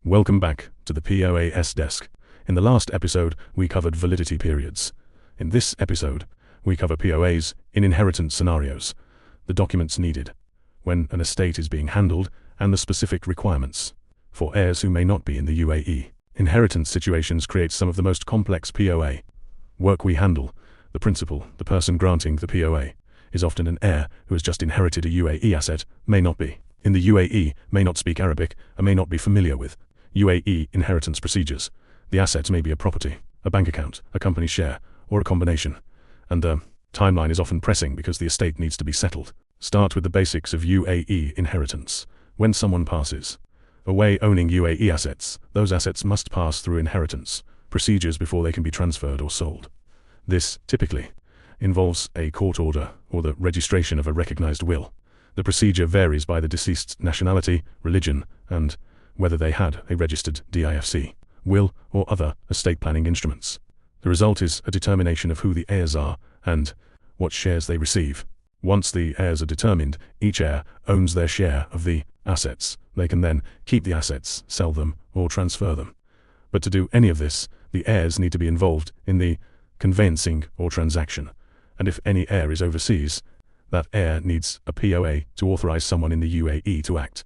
Welcome back to the POAS Desk. In the last episode, we covered validity periods. In this episode, we cover POAs in inheritance scenarios, the documents needed, when an estate is being handled, and the specific requirements for heirs who may not be in the UAE. Inheritance situations create some of the most complex POA work we handle. The principal, the person granting the POA, is often an heir who has just inherited a UAE asset, may not be in the UAE, may not speak Arabic, and may not be familiar with UAE inheritance procedures. The asset may be a property, a bank account, a company share, or a combination. And the timeline is often pressing because the estate needs to be settled. Start with the basics of UAE inheritance. When someone passes away owning UAE assets, those assets must pass through inheritance procedures before they can be transferred or sold. This, typically, involves a court order or the registration of a recognized will. The procedure varies by the deceased's nationality, religion, and whether they had a registered DIFC, will, or other estate planning instruments. The result is a determination of who the heirs are and what shares they receive. Once the heirs are determined, each heir owns their share of the assets. They can then keep the assets, sell them, or transfer them. But to do any of this, the heirs need to be involved in the conveyancing or transaction. And if any heir is overseas, that heir needs a POA to authorize someone in the UAE to act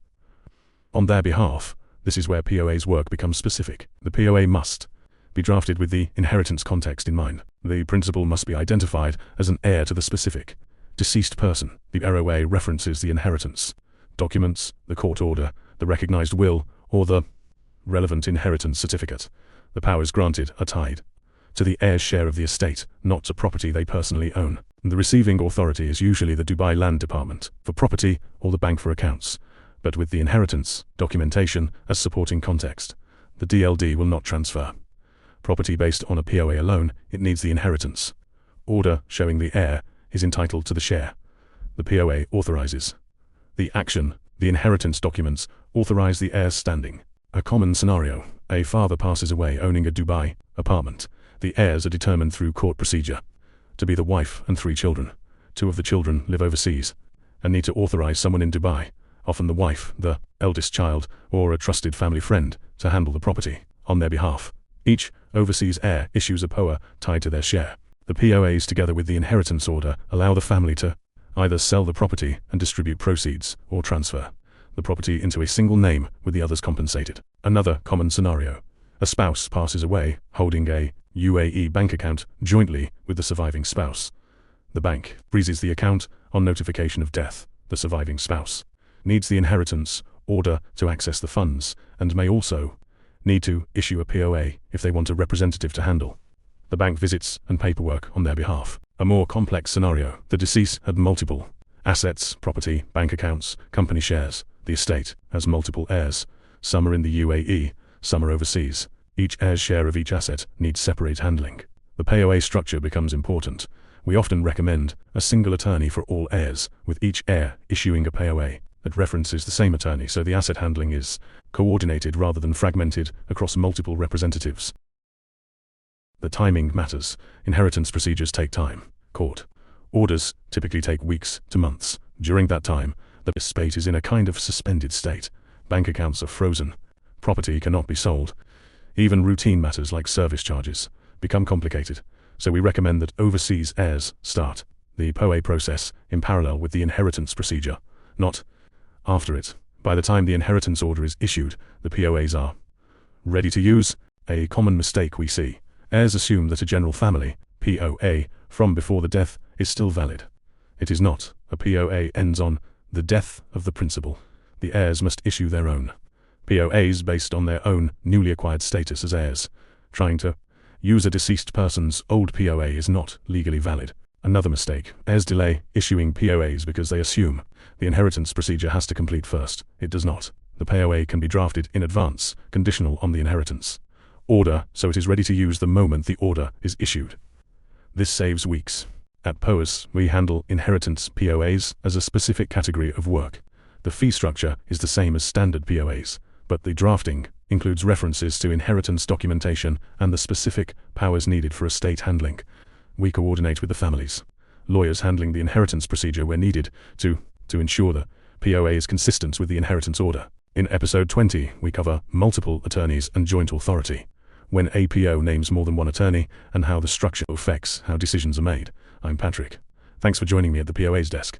on their behalf. This is where POA's work becomes specific. The POA must be drafted with the inheritance context in mind. The principal must be identified as an heir to the specific deceased person. The POA references the inheritance documents, the court order, the recognized will, or the relevant inheritance certificate. The powers granted are tied to the heir's share of the estate, not to property they personally own. The receiving authority is usually the Dubai Land Department for property or the bank for accounts, but with the inheritance documentation as supporting context. The DLD will not transfer property based on a POA alone. It needs the inheritance order showing the heir is entitled to the share. The POA authorizes the action. The inheritance documents authorize the heir's standing. A common scenario: a father passes away owning a Dubai apartment. The heirs are determined through court procedure to be the wife and 3 children. 2 of the children live overseas and need to authorize someone in Dubai, often the wife, the eldest child, or a trusted family friend, to handle the property on their behalf. Each overseas heir issues a POA tied to their share. The POAs, together with the inheritance order, allow the family to either sell the property and distribute proceeds or transfer the property into a single name with the others compensated. Another common scenario: a spouse passes away holding a UAE bank account jointly with the surviving spouse. The bank freezes the account on notification of death. The surviving spouse needs the inheritance order to access the funds and may also need to issue a POA if they want a representative to handle the bank visits and paperwork on their behalf. A more complex scenario: the deceased had multiple assets, property, bank accounts, company shares. The estate has multiple heirs. Some are in the UAE, some are overseas. Each heir's share of each asset needs separate handling. The POA structure becomes important. We often recommend a single attorney for all heirs, with each heir issuing a POA that references the same attorney, so the asset handling is coordinated rather than fragmented across multiple representatives. The timing matters. Inheritance procedures take time. Court orders typically take weeks to months. During that time, the estate is in a kind of suspended state. Bank accounts are frozen. Property cannot be sold. Even routine matters like service charges become complicated, so we recommend that overseas heirs start the POA process in parallel with the inheritance procedure, not after it. By the time the inheritance order is issued, the POAs are ready to use. A common mistake we see: heirs assume that a general family POA from before the death is still valid. It is not. A POA ends on the death of the principal. The heirs must issue their own POAs based on their own newly acquired status as heirs. Trying to use a deceased person's old POA is not legally valid. Another mistake: heirs delay issuing POAs because they assume the inheritance procedure has to complete first. It does not. The POA can be drafted in advance, conditional on the inheritance order, so it is ready to use the moment the order is issued. This saves weeks. At POAS, we handle inheritance POAs as a specific category of work. The fee structure is the same as standard POAs, but the drafting includes references to inheritance documentation and the specific powers needed for estate handling. We coordinate with the families, lawyers handling the inheritance procedure where needed to ensure the POA is consistent with the inheritance order. In episode 20, we cover multiple attorneys and joint authority, when APO names more than one attorney, and how the structure affects how decisions are made. I'm Patrick. Thanks for joining me at the POAS Desk.